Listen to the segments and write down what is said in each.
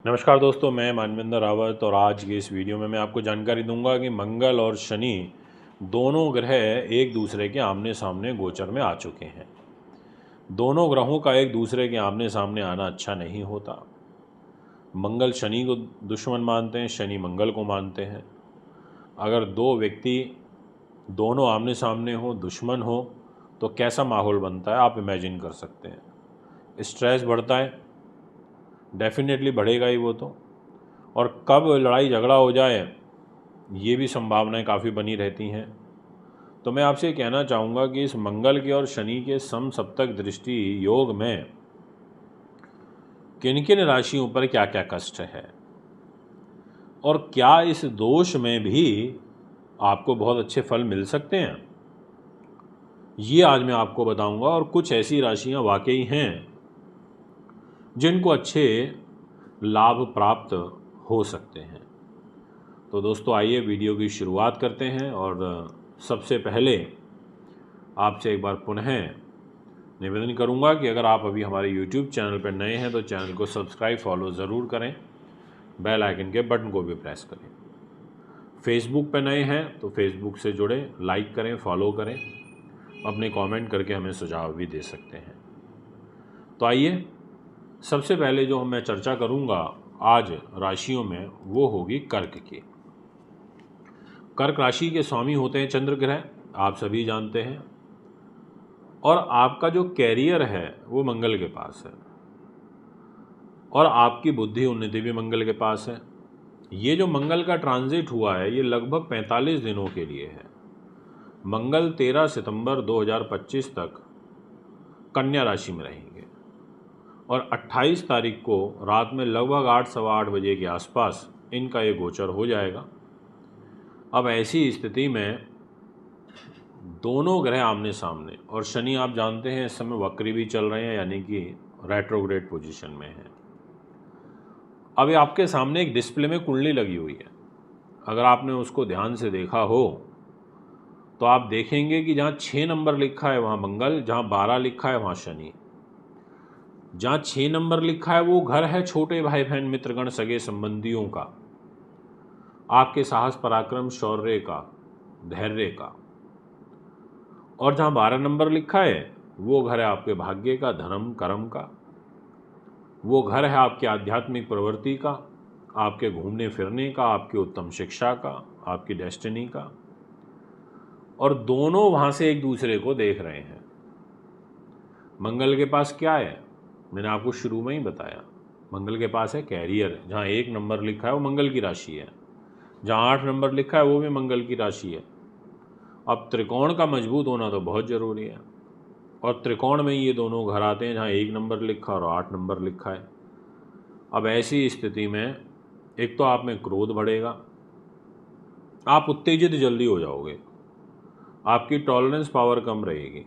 नमस्कार दोस्तों, मैं मानवेंद्र रावत और आज की इस वीडियो में मैं आपको जानकारी दूंगा कि मंगल और शनि दोनों ग्रह एक दूसरे के आमने सामने गोचर में आ चुके हैं। दोनों ग्रहों का एक दूसरे के आमने सामने आना अच्छा नहीं होता। मंगल शनि को दुश्मन मानते हैं, शनि मंगल को मानते हैं। अगर दो व्यक्ति दोनों आमने सामने हो, दुश्मन हो, तो कैसा माहौल बनता है आप इमेजिन कर सकते हैं। स्ट्रेस बढ़ता है, डेफिनेटली बढ़ेगा ही वो तो। और कब लड़ाई झगड़ा हो जाए ये भी संभावनाएं काफ़ी बनी रहती हैं। तो मैं आपसे कहना चाहूँगा कि इस मंगल के और शनि के समसप्तक दृष्टि योग में किन किन राशियों पर क्या क्या कष्ट है और क्या इस दोष में भी आपको बहुत अच्छे फल मिल सकते हैं, ये आज मैं आपको बताऊंगा। और कुछ ऐसी राशियां वाकई हैं जिनको अच्छे लाभ प्राप्त हो सकते हैं। तो दोस्तों आइए वीडियो की शुरुआत करते हैं। और सबसे पहले आपसे एक बार पुनः निवेदन करूंगा कि अगर आप अभी हमारे YouTube चैनल पर नए हैं तो चैनल को सब्सक्राइब फॉलो ज़रूर करें, बेल आइकन के बटन को भी प्रेस करें। फेसबुक पर नए हैं तो फेसबुक से जुड़े, लाइक करें, फॉलो करें, अपने कमेंट करके हमें सुझाव भी दे सकते हैं। तो आइए सबसे पहले जो मैं चर्चा करूंगा आज राशियों में वो होगी कर्क की। कर्क राशि के स्वामी होते हैं चंद्र ग्रह, आप सभी जानते हैं। और आपका जो कैरियर है वो मंगल के पास है और आपकी बुद्धि उन्नति भी मंगल के पास है। ये जो मंगल का ट्रांजिट हुआ है ये लगभग 45 दिनों के लिए है। मंगल 13 सितंबर 2025 तक कन्या राशि में रहेंगे और 28 तारीख को रात में लगभग 8 सवा 8 बजे के आसपास इनका ये गोचर हो जाएगा। अब ऐसी स्थिति में दोनों ग्रह आमने सामने, और शनि आप जानते हैं इस समय वक्री भी चल रहे हैं, यानी कि रेट्रोग्रेड पोजीशन में है। अब आपके सामने एक डिस्प्ले में कुंडली लगी हुई है। अगर आपने उसको ध्यान से देखा हो तो आप देखेंगे कि जहाँ 6 नंबर लिखा है वहाँ मंगल, जहाँ 12 लिखा है वहाँ शनि। जहाँ 6 नंबर लिखा है वो घर है छोटे भाई बहन मित्रगण सगे संबंधियों का, आपके साहस पराक्रम शौर्य का, धैर्य का। और जहाँ 12 नंबर लिखा है वो घर है आपके भाग्य का, धर्म कर्म का। वो घर है आपके आध्यात्मिक प्रवृत्ति का, आपके घूमने फिरने का, आपकी उत्तम शिक्षा का, आपकी डेस्टिनी का। और दोनों वहाँ से एक दूसरे को देख रहे हैं। मंगल के पास क्या है, मैंने आपको शुरू में ही बताया। मंगल के पास है कैरियर। जहाँ 1 नंबर लिखा है वो मंगल की राशि है, जहाँ 8 नंबर लिखा है वो भी मंगल की राशि है। अब त्रिकोण का मजबूत होना तो बहुत ज़रूरी है, और त्रिकोण में ये दोनों घर आते हैं जहाँ 1 नंबर लिखा और 8 नंबर लिखा है। अब ऐसी स्थिति में एक तो आप में क्रोध बढ़ेगा, आप उत्तेजित जल्दी हो जाओगे, आपकी टॉलरेंस पावर कम रहेगी,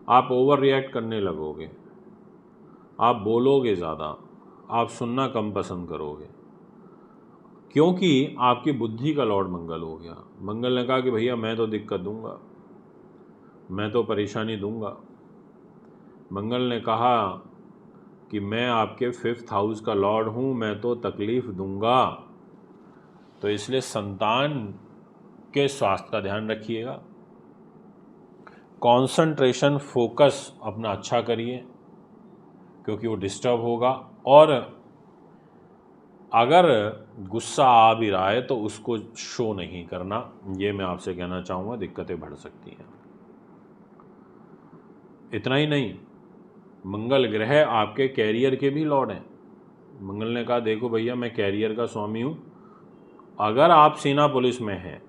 आप ओवर रिएक्ट करने लगोगे, आप बोलोगे ज़्यादा, आप सुनना कम पसंद करोगे, क्योंकि आपकी बुद्धि का लॉर्ड मंगल हो गया। मंगल ने कहा कि भैया मैं तो दिक्कत दूंगा, मैं तो परेशानी दूंगा। मंगल ने कहा कि मैं आपके 5th हाउस का लॉर्ड हूँ, मैं तो तकलीफ़ दूंगा। तो इसलिए संतान के स्वास्थ्य का ध्यान रखिएगा, कंसंट्रेशन फोकस अपना अच्छा करिए क्योंकि वो डिस्टर्ब होगा। और अगर गुस्सा आ भी रहा है तो उसको शो नहीं करना, ये मैं आपसे कहना चाहूँगा, दिक्कतें बढ़ सकती हैं। इतना ही नहीं, मंगल ग्रह आपके कैरियर के भी लॉर्ड हैं। मंगल ने कहा देखो भैया मैं कैरियर का स्वामी हूँ। अगर आप सेना पुलिस में हैं,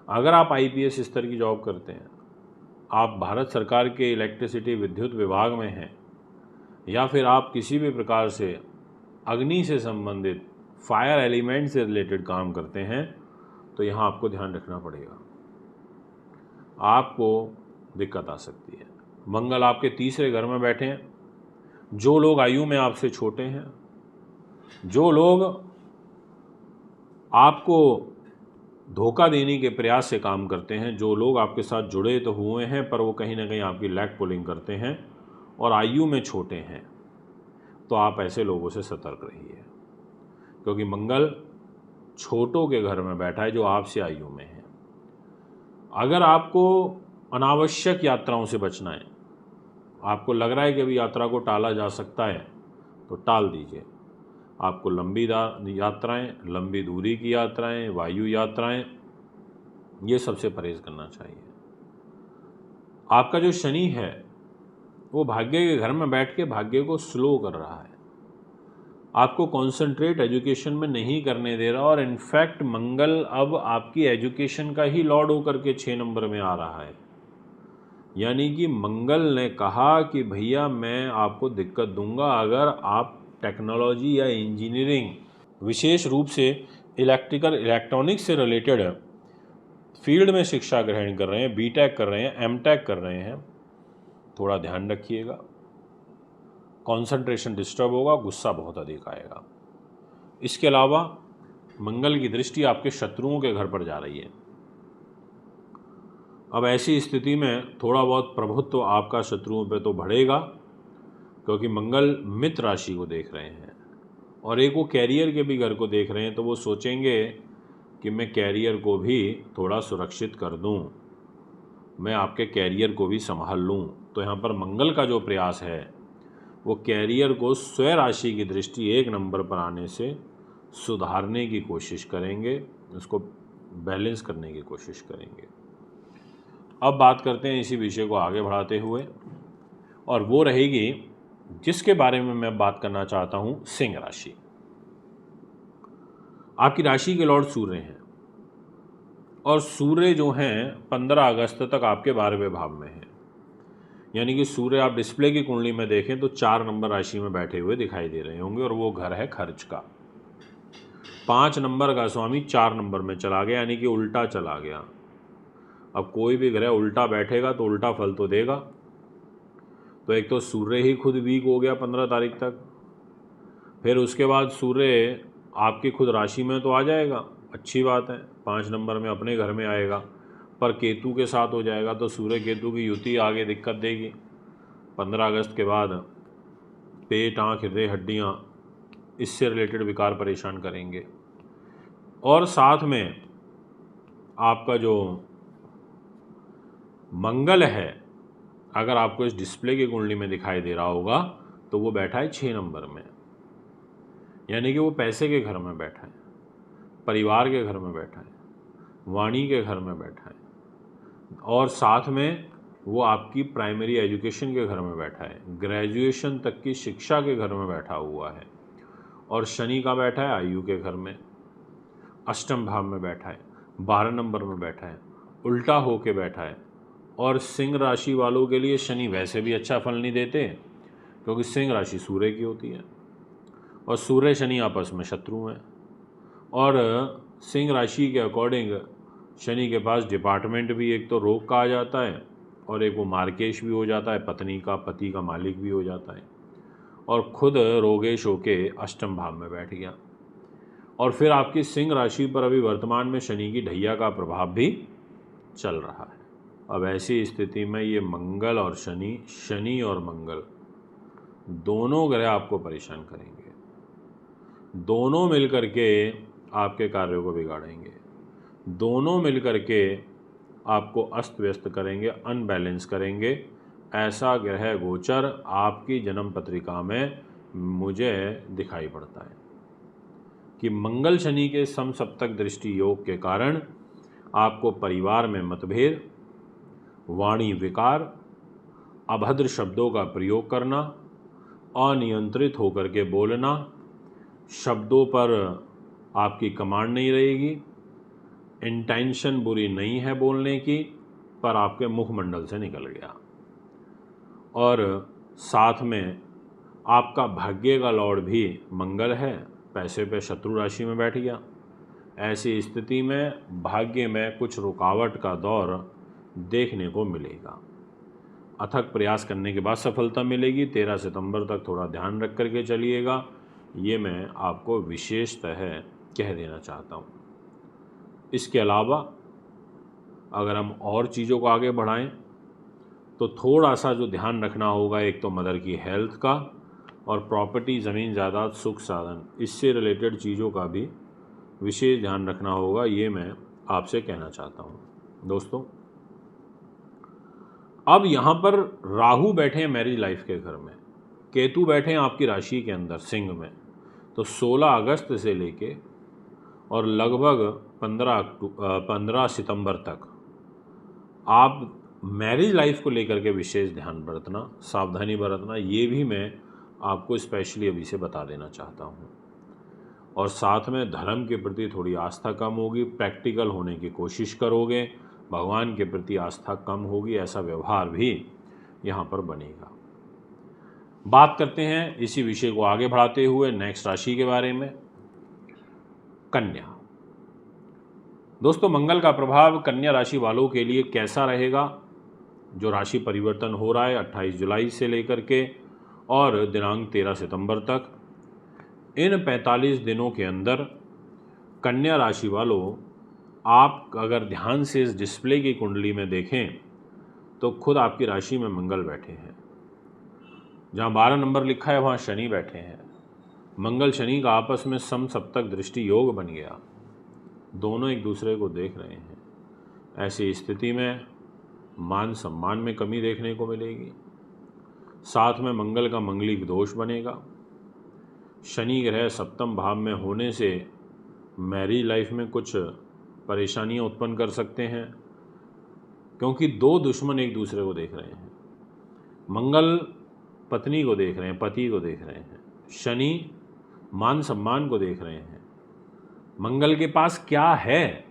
अगर आप IPS स्तर की जॉब करते हैं, आप भारत सरकार के इलेक्ट्रिसिटी विद्युत विभाग में हैं, या फिर आप किसी भी प्रकार से अग्नि से संबंधित फायर एलिमेंट से रिलेटेड काम करते हैं, तो यहाँ आपको ध्यान रखना पड़ेगा, आपको दिक्कत आ सकती है। मंगल आपके तीसरे घर में बैठे हैं। जो लोग आयु में आपसे छोटे हैं, जो लोग आपको धोखा देने के प्रयास से काम करते हैं, जो लोग आपके साथ जुड़े तो हुए हैं पर वो कहीं ना कहीं आपकी लैग पुलिंग करते हैं और आयु में छोटे हैं, तो आप ऐसे लोगों से सतर्क रहिए, क्योंकि मंगल छोटों के घर में बैठा है जो आपसे आयु में है। अगर आपको अनावश्यक यात्राओं से बचना है, आपको लग रहा है कि अभी यात्रा को टाला जा सकता है, तो टाल दीजिए। आपको लंबी यात्राएं, लंबी दूरी की यात्राएं, वायु यात्राएं, ये सबसे परहेज करना चाहिए। आपका जो शनि है वो भाग्य के घर में बैठ के भाग्य को स्लो कर रहा है, आपको कंसंट्रेट एजुकेशन में नहीं करने दे रहा, और इनफैक्ट मंगल अब आपकी एजुकेशन का ही लॉर्ड होकर के 6 नंबर में आ रहा है। यानी कि मंगल ने कहा कि भैया मैं आपको दिक्कत दूंगा अगर आप टेक्नोलॉजी या इंजीनियरिंग, विशेष रूप से इलेक्ट्रिकल इलेक्ट्रॉनिक्स से रिलेटेड फील्ड में शिक्षा ग्रहण कर रहे हैं, बीटेक कर रहे हैं, एमटेक कर रहे हैं, थोड़ा ध्यान रखिएगा। कंसंट्रेशन डिस्टर्ब होगा, गुस्सा बहुत अधिक आएगा। इसके अलावा मंगल की दृष्टि आपके शत्रुओं के घर पर जा रही है। अब ऐसी स्थिति में थोड़ा बहुत प्रभुत्व आपका शत्रुओं पे तो बढ़ेगा, क्योंकि मंगल मित्र राशि को देख रहे हैं और एक वो कैरियर के भी घर को देख रहे हैं, तो वो सोचेंगे कि मैं कैरियर को भी थोड़ा सुरक्षित कर दूं, मैं आपके कैरियर को भी संभाल लूं। तो यहाँ पर मंगल का जो प्रयास है वो कैरियर को स्वयं राशि की दृष्टि 1 नंबर पर आने से सुधारने की कोशिश करेंगे, उसको बैलेंस करने की कोशिश करेंगे। अब बात करते हैं इसी विषय को आगे बढ़ाते हुए, और वो रहेगी जिसके बारे में मैं बात करना चाहता हूँ, सिंह राशि। आपकी राशि के लॉर्ड सूर्य हैं, और सूर्य जो हैं 15 अगस्त तक आपके 12वें भाव में हैं। यानी कि सूर्य आप डिस्प्ले की कुंडली में देखें तो 4 नंबर राशि में बैठे हुए दिखाई दे रहे होंगे, और वो घर है खर्च का। 5 नंबर का स्वामी 4 नंबर में चला गया, यानी कि उल्टा चला गया। अब कोई भी ग्रह उल्टा बैठेगा तो उल्टा फल तो देगा। तो एक तो सूर्य ही खुद वीक हो गया 15 तारीख तक, फिर उसके बाद सूर्य आपकी खुद राशि में तो आ जाएगा, अच्छी बात है, 5 नंबर में अपने घर में आएगा, पर केतु के साथ हो जाएगा, तो सूर्य केतु की युति आगे दिक्कत देगी। 15 अगस्त के बाद पेट, आँख, हृदय, हड्डियाँ, इससे रिलेटेड विकार परेशान करेंगे। और साथ में आपका जो मंगल है, अगर आपको इस डिस्प्ले की कुंडली में दिखाई दे रहा होगा तो वो बैठा है 6 नंबर में, यानी कि वो पैसे के घर में बैठा है, परिवार के घर में बैठा है, वाणी के घर में बैठा है, और साथ में वो आपकी प्राइमरी एजुकेशन के घर में बैठा है, ग्रेजुएशन तक की शिक्षा के घर में बैठा हुआ है। और शनि का बैठा है आयु के घर में, अष्टम भाव में बैठा है, 12 नंबर में बैठा है, उल्टा होके बैठा है। और सिंह राशि वालों के लिए शनि वैसे भी अच्छा फल नहीं देते, क्योंकि सिंह राशि सूर्य की होती है, और सूर्य शनि आपस में शत्रु हैं। और सिंह राशि के अकॉर्डिंग शनि के पास डिपार्टमेंट भी एक तो रोग का आ जाता है, और एक वो मार्केश भी हो जाता है, पत्नी का, पति का मालिक भी हो जाता है, और खुद रोगेश होके अष्टम भाव में बैठ गया। और फिर आपकी सिंह राशि पर अभी वर्तमान में शनि की ढैया का प्रभाव भी चल रहा है। अब ऐसी स्थिति में ये मंगल और शनि और मंगल दोनों ग्रह आपको परेशान करेंगे, दोनों मिलकर के आपके कार्यों को बिगाड़ेंगे, दोनों मिलकर के आपको अस्त व्यस्त करेंगे, अनबैलेंस करेंगे। ऐसा ग्रह गोचर आपकी जन्म पत्रिका में मुझे दिखाई पड़ता है कि मंगल शनि के समसप्तक दृष्टि योग के कारण आपको परिवार में मतभेद, वाणी विकार, अभद्र शब्दों का प्रयोग करना, अनियंत्रित होकर के बोलना, शब्दों पर आपकी कमांड नहीं रहेगी, इंटेंशन बुरी नहीं है बोलने की, पर आपके मुखमंडल से निकल गया। और साथ में आपका भाग्य का लॉर्ड भी मंगल है, पैसे पे शत्रु राशि में बैठ गया। ऐसी स्थिति में भाग्य में कुछ रुकावट का दौर देखने को मिलेगा। अथक प्रयास करने के बाद सफलता मिलेगी। 13 सितंबर तक थोड़ा ध्यान रख करके चलिएगा, ये मैं आपको विशेषतः कह देना चाहता हूँ। इसके अलावा अगर हम और चीज़ों को आगे बढ़ाएं तो थोड़ा सा जो ध्यान रखना होगा, एक तो मदर की हेल्थ का, और प्रॉपर्टी, ज़मीन जायदाद, सुख साधन, इससे रिलेटेड चीज़ों का भी विशेष ध्यान रखना होगा, ये मैं आपसे कहना चाहता हूँ। दोस्तों, अब यहाँ पर राहु बैठे हैं मैरिज लाइफ के घर में, केतु बैठे हैं आपकी राशि के अंदर सिंह में। तो 16 अगस्त से लेके और लगभग 15 सितंबर तक आप मैरिज लाइफ को लेकर के विशेष ध्यान बरतना, सावधानी बरतना, ये भी मैं आपको स्पेशली अभी से बता देना चाहता हूँ। और साथ में धर्म के प्रति थोड़ी आस्था कम होगी, प्रैक्टिकल होने की कोशिश करोगे, भगवान के प्रति आस्था कम होगी, ऐसा व्यवहार भी यहाँ पर बनेगा। बात करते हैं इसी विषय को आगे बढ़ाते हुए नेक्स्ट राशि के बारे में, कन्या। दोस्तों, मंगल का प्रभाव कन्या राशि वालों के लिए कैसा रहेगा? जो राशि परिवर्तन हो रहा है 28 जुलाई से लेकर के और दिनांक 13 सितंबर तक, इन 45 दिनों के अंदर कन्या राशि वालों, आप अगर ध्यान से इस डिस्प्ले की कुंडली में देखें तो खुद आपकी राशि में मंगल बैठे हैं। जहाँ 12 नंबर लिखा है वहाँ शनि बैठे हैं। मंगल शनि का आपस में समसप्तक दृष्टि योग बन गया, दोनों एक दूसरे को देख रहे हैं। ऐसी स्थिति में मान सम्मान में कमी देखने को मिलेगी। साथ में मंगल का मंगलिक दोष बनेगा। शनि ग्रह सप्तम भाव में होने से मैरिज लाइफ में कुछ परेशानियां उत्पन्न कर सकते हैं, क्योंकि दो दुश्मन एक दूसरे को देख रहे हैं। मंगल पत्नी को देख रहे हैं, पति को देख रहे हैं। शनि मान सम्मान को देख रहे हैं। मंगल के पास क्या है?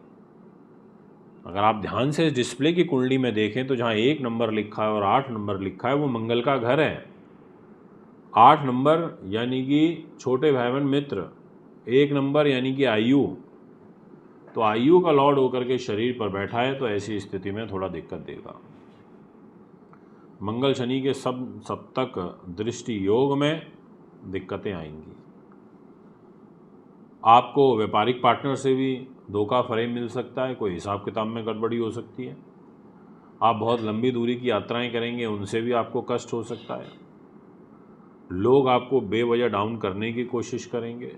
अगर आप ध्यान से डिस्प्ले की कुंडली में देखें तो जहाँ 1 नंबर लिखा है और 8 नंबर लिखा है वो मंगल का घर है। 8 नंबर यानी कि छोटे भाई बहन मित्र, 1 नंबर यानी कि आयु। तो आयु का लॉर्ड होकर के शरीर पर बैठा है, तो ऐसी स्थिति में थोड़ा दिक्कत देगा। मंगल शनि के सप्तक दृष्टि योग में दिक्कतें आएंगी। आपको व्यापारिक पार्टनर से भी धोखा फरेब मिल सकता है, कोई हिसाब किताब में गड़बड़ी हो सकती है। आप बहुत लंबी दूरी की यात्राएं करेंगे, उनसे भी आपको कष्ट हो सकता है। लोग आपको बेवजह डाउन करने की कोशिश करेंगे।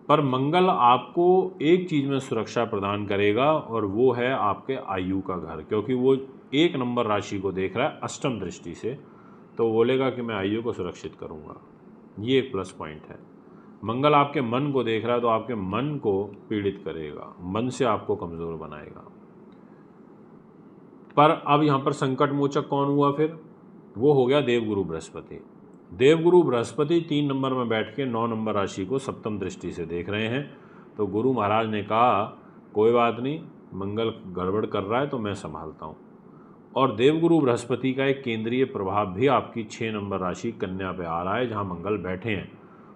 पर मंगल आपको एक चीज़ में सुरक्षा प्रदान करेगा और वो है आपके आयु का घर, क्योंकि वो 1 नंबर राशि को देख रहा है अष्टम दृष्टि से, तो बोलेगा कि मैं आयु को सुरक्षित करूँगा। ये एक प्लस पॉइंट है। मंगल आपके मन को देख रहा है तो आपके मन को पीड़ित करेगा, मन से आपको कमज़ोर बनाएगा। पर अब यहाँ पर संकट मोचक कौन हुआ फिर? वो हो गया देवगुरु बृहस्पति। देवगुरु बृहस्पति 3 नंबर में बैठ के 9 नंबर राशि को सप्तम दृष्टि से देख रहे हैं। तो गुरु महाराज ने कहा कोई बात नहीं, मंगल गड़बड़ कर रहा है तो मैं संभालता हूँ। और देवगुरु बृहस्पति का एक केंद्रीय प्रभाव भी आपकी 6 नंबर राशि कन्या पे आ रहा है, जहाँ मंगल बैठे हैं।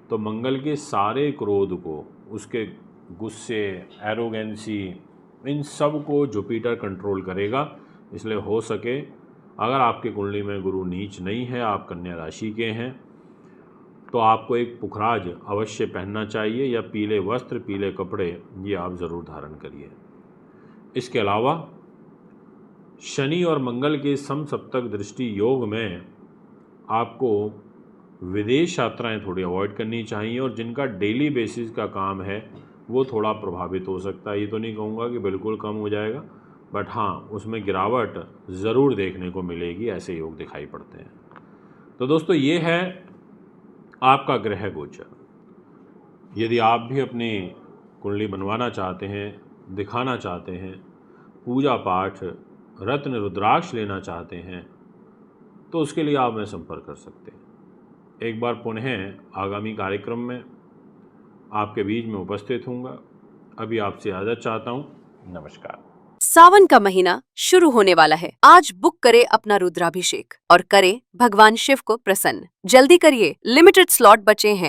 तो मंगल के सारे क्रोध को, उसके गुस्से, एरोगेंसी, इन सब को जुपिटर कंट्रोल करेगा। इसलिए हो सके अगर आपकी कुंडली में गुरु नीच नहीं है, आप कन्या राशि के हैं, तो आपको एक पुखराज अवश्य पहनना चाहिए या पीले वस्त्र, पीले कपड़े, ये आप ज़रूर धारण करिए। इसके अलावा शनि और मंगल के समसप्तक दृष्टि योग में आपको विदेश यात्राएं थोड़ी अवॉइड करनी चाहिए, और जिनका डेली बेसिस का काम है वो थोड़ा प्रभावित हो सकता है। ये तो नहीं कहूँगा कि बिल्कुल कम हो जाएगा, बट हाँ, उसमें गिरावट ज़रूर देखने को मिलेगी, ऐसे योग दिखाई पड़ते हैं। तो दोस्तों, ये है आपका ग्रह गोचर। यदि आप भी अपनी कुंडली बनवाना चाहते हैं, दिखाना चाहते हैं, पूजा पाठ, रत्न रुद्राक्ष लेना चाहते हैं, तो उसके लिए आप मैं संपर्क कर सकते हैं। एक बार पुनः आगामी कार्यक्रम में आपके बीच में उपस्थित हूँगा। अभी आपसे इजाज़त चाहता हूँ। नमस्कार। सावन का महीना शुरू होने वाला है। आज बुक करें अपना रुद्राभिषेक और करें भगवान शिव को प्रसन्न। जल्दी करिए, लिमिटेड स्लॉट बचे हैं।